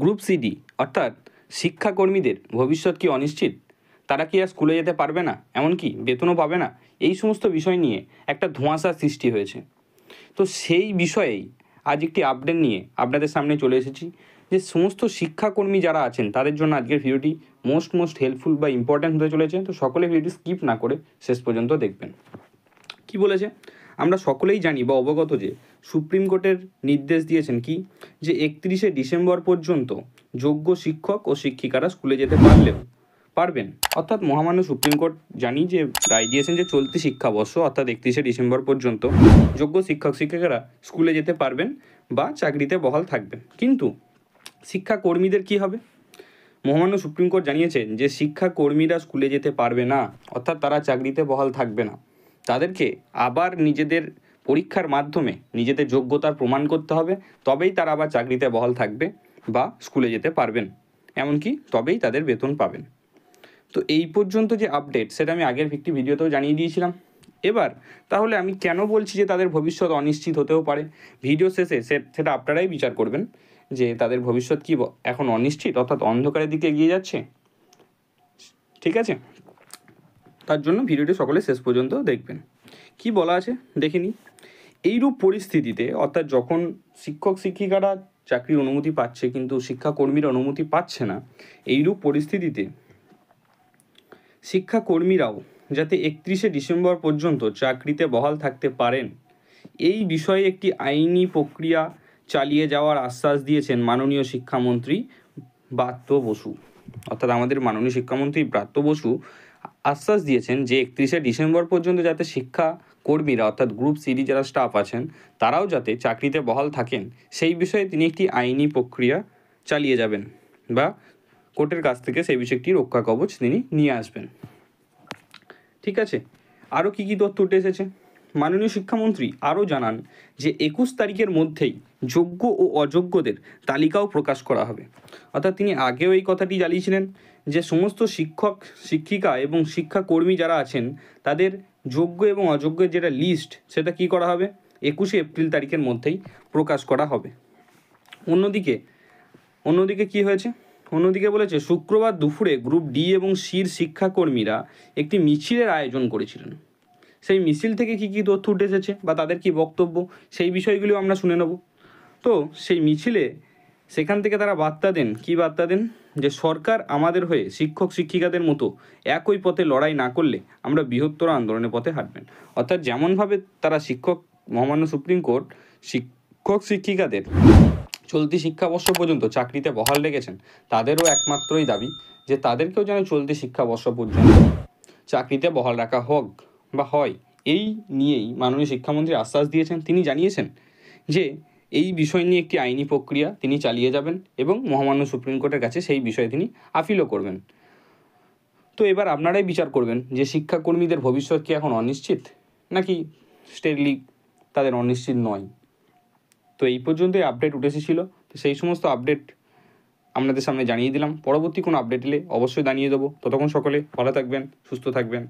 Group CD অর্থাৎ শিক্ষাকর্মীদের ভবিষ্যৎ কি অনিশ্চিত? তারা কি আর স্কুলে যেতে পারবে না, এমনকি বেতনও পাবে না? এই সমস্ত বিষয় নিয়ে একটা ধোঁয়াশার সৃষ্টি হয়েছে। তো সেই বিষয়েই আজ একটি আপডেট নিয়ে আপনাদের সামনে চলে এসেছি, যে সমস্ত শিক্ষাকর্মী যারা আছেন তাদের জন্য আজকের ভিডিওটি মোস্ট হেল্পফুল বা ইম্পর্ট্যান্ট হতে চলেছে। তো সকলে ভিডিওটি স্কিপ না করে শেষ পর্যন্ত দেখবেন। কি বলেছে? আমরা সকলেই জানি বা অবগত যে সুপ্রিম কোর্টের নির্দেশ দিয়েছেন কি, যে 31শে ডিসেম্বর পর্যন্ত যোগ্য শিক্ষক ও শিক্ষিকারা স্কুলে যেতে পারবেন। অর্থাৎ মহামান্য সুপ্রিম কোর্ট জানি যে রায় দিয়েছেন যে চলতি শিক্ষাবর্ষ অর্থাৎ 31শে ডিসেম্বর পর্যন্ত যোগ্য শিক্ষক শিক্ষিকারা স্কুলে যেতে পারবেন বা চাকরিতে বহাল থাকবেন। কিন্তু শিক্ষাকর্মীদের কি হবে? মহামান্য সুপ্রিম কোর্ট জানিয়েছেন যে শিক্ষাকর্মীরা স্কুলে যেতে পারবে না, অর্থাৎ তারা চাকরিতে বহাল থাকবে না। তাদেরকে আবার নিজেদের পরীক্ষার মাধ্যমে নিজেদের যোগ্যতার প্রমাণ করতে হবে, তবেই তারা আবার চাকরিতে বহাল থাকবে বা স্কুলে যেতে পারবেন, এমনকি তবেই তাদের বেতন পাবেন। তো এই পর্যন্ত যে আপডেট সেটা আমি আগের একটি ভিডিওতেও জানিয়ে দিয়েছিলাম। এবার তাহলে আমি কেন বলছি যে তাদের ভবিষ্যৎ অনিশ্চিত হতেও পারে? ভিডিও শেষে সেটা আপনারাই বিচার করবেন যে তাদের ভবিষ্যৎ কি এখন অনিশ্চিত অর্থাৎ অন্ধকারের দিকে এগিয়ে যাচ্ছে। ঠিক আছে, তার জন্য ভিডিওটি সকলে শেষ পর্যন্ত দেখবেন। কি বলা আছে দেখে নিই। এইরূপ পরিস্থিতিতে অর্থাৎ যখন শিক্ষক শিক্ষিকারা চাকরির অনুমতি পাচ্ছে কিন্তু শিক্ষাকর্মীরা অনুমতি পাচ্ছে না, এইরূপ পরিস্থিতিতে শিক্ষাকর্মীরাও যাতে 31শে ডিসেম্বর পর্যন্ত চাকরিতে বহাল থাকতে পারেন, এই বিষয়ে একটি আইনি প্রক্রিয়া চালিয়ে যাওয়ার আশ্বাস দিয়েছেন মাননীয় শিক্ষামন্ত্রী ব্রাত্য বসু। অর্থাৎ আমাদের মাননীয় শিক্ষামন্ত্রী ব্রাত্য বসু আশ্বাস দিয়েছেন যে 31শে ডিসেম্বর পর্যন্ত যাতে শিক্ষাকর্মীরা অর্থাৎ গ্রুপ সিডি যারা স্টাফ আছেন তারাও যাতে চাকরিতে বহাল থাকেন, সেই বিষয়ে তিনি একটি আইনি প্রক্রিয়া চালিয়ে যাবেন বা কোর্টের কাছ থেকে সেই বিষয়ে একটি রক্ষা কবচ তিনি নিয়ে আসবেন। ঠিক আছে, আরও কী কী তথ্য উঠে এসেছে? মাননীয় শিক্ষামন্ত্রী আরও জানান যে 21 তারিখের মধ্যেই যোগ্য ও অযোগ্যদের তালিকাও প্রকাশ করা হবে। অর্থাৎ তিনি আগেও এই কথাটি জানিয়েছিলেন যে সমস্ত শিক্ষক শিক্ষিকা এবং শিক্ষাকর্মী যারা আছেন তাদের যোগ্য এবং অযোগ্যের যেটা লিস্ট সেটা কি করা হবে, 21শে এপ্রিল তারিখের মধ্যেই প্রকাশ করা হবে। অন্যদিকে কি হয়েছে? অন্যদিকে বলেছে শুক্রবার দুপুরে গ্রুপ ডি এবং সির শিক্ষাকর্মীরা একটি মিছিলের আয়োজন করেছিলেন। সেই মিছিল থেকে কী কী তথ্য উঠে এসেছে বা তাদের কী বক্তব্য, সেই বিষয়গুলিও আমরা শুনে নেব। তো সেই মিছিলে সেখান থেকে তারা বার্তা দেন, কী বার্তা দেন? যে সরকার আমাদের হয়ে শিক্ষক শিক্ষিকাদের মতো একই পথে লড়াই না করলে আমরা বৃহত্তর আন্দোলনের পথে হাঁটবেন। অর্থাৎ যেমনভাবে তারা মহামান্য সুপ্রিম কোর্ট শিক্ষক শিক্ষিকাদের চলতি শিক্ষাবর্ষ পর্যন্ত চাকরিতে বহাল রেখেছেন, তাদেরও একমাত্রই দাবি যে তাদেরকেও যেন চলতি শিক্ষাবর্ষ পর্যন্ত চাকরিতে বহাল রাখা হোক বা হয়। এই নিয়েই মাননীয় শিক্ষামন্ত্রী আশ্বাস দিয়েছেন। তিনি জানিয়েছেন যে এই বিষয় নিয়ে একটি আইনি প্রক্রিয়া তিনি চালিয়ে যাবেন এবং মহামান্য সুপ্রিম কোর্টের কাছে সেই বিষয়ে তিনি আপিলও করবেন। তো এবার আপনারাই বিচার করবেন যে শিক্ষাকর্মীদের ভবিষ্যৎ কি এখন অনিশ্চিত নাকি স্টেডলি তাদের অনিশ্চিত নয়। তো এই পর্যন্তই আপডেট উঠে এসেছিল। তো সেই সমস্ত আপডেট আপনাদের সামনে জানিয়ে দিলাম। পরবর্তী কোনো আপডেট এলে অবশ্যই জানিয়ে দেবো। ততক্ষণ সকলে ভালো থাকবেন, সুস্থ থাকবেন।